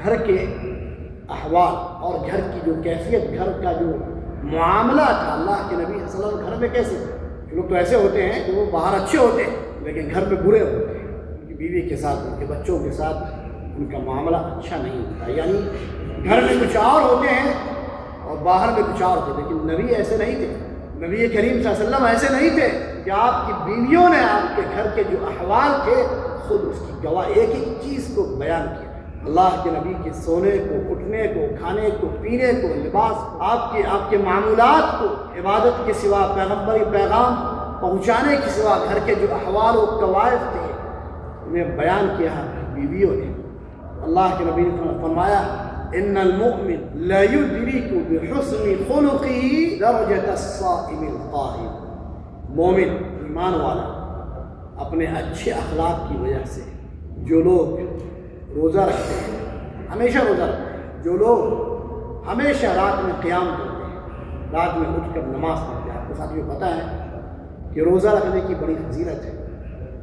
گھر کے احوال اور گھر کی جو کیفیت، گھر کا جو معاملہ تھا اللہ کے نبی صلی اللہ علیہ وسلم گھر میں کیسے تھے۔ لوگ تو ایسے ہوتے ہیں کہ وہ باہر اچھے ہوتے ہیں لیکن گھر میں برے ہوتے ہیں، ان کی بیوی کے ساتھ، ان کے بچوں کے ساتھ ان کا معاملہ اچھا نہیں ہوتا، یعنی گھر میں کچھ اور ہوتے ہیں اور باہر میں کچھ اور ہوتے ہیں۔ لیکن نبی ایسے نہیں تھے، نبی کریم صلی اللہ علیہ وسلم ایسے نہیں تھے کہ آپ کی بیویوں نے آپ کے گھر کے جو احوال تھے خود اس کی گواہ ایک ایک چیز کو بیان کیا۔ اللہ کے نبی کے سونے کو، اٹھنے کو، کھانے کو، پینے کو، لباس کو، آپ کے معمولات کو، عبادت کے سوا، پیغمبری پیغام پہنچانے کے سوا گھر کے جو احوال و قواعد تھے انہیں بیان کیا بیویوں نے۔ اللہ کے نبی نے فرمایا ان المؤمن لا يدرك بحسن خلقه درجة الصائم القائم۔ مومن، ایمان والا، اپنے اچھے اخلاق کی وجہ سے، جو لوگ روزہ رکھتے ہیں، ہمیشہ روزہ رکھتے ہیں، جو لوگ ہمیشہ رات میں قیام کرتے ہیں، رات میں اٹھ کر نماز پڑھتے ہیں۔ آپ کو ساتھیوں پتہ ہے کہ روزہ رکھنے کی بڑی فضیلت ہے،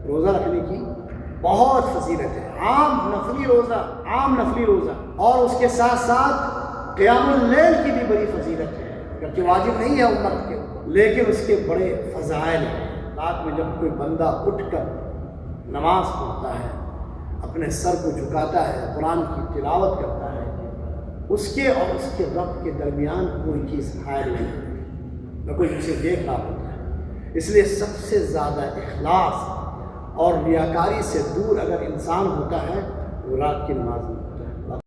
روزہ رکھنے کی بہت فضیلت ہے۔ عام نفلی روزہ اور اس کے ساتھ ساتھ قیام اللیل کی بھی بڑی فضیلت ہے، جبکہ واجب نہیں ہے امت کے، لیکن اس کے بڑے فضائل ہیں۔ رات میں جب کوئی بندہ اٹھ کر نماز پڑھتا ہے، اپنے سر کو جھکاتا ہے، قرآن کی تلاوت کرتا ہے، اس کے اور اس کے رب کے درمیان کوئی چیز حائل نہیں، نہ کوئی اسے دیکھ رہا ہوتا ہے۔ اس لیے سب سے زیادہ اخلاص اور ریاکاری سے دور اگر انسان ہوتا ہے وہ رات کی نماز میں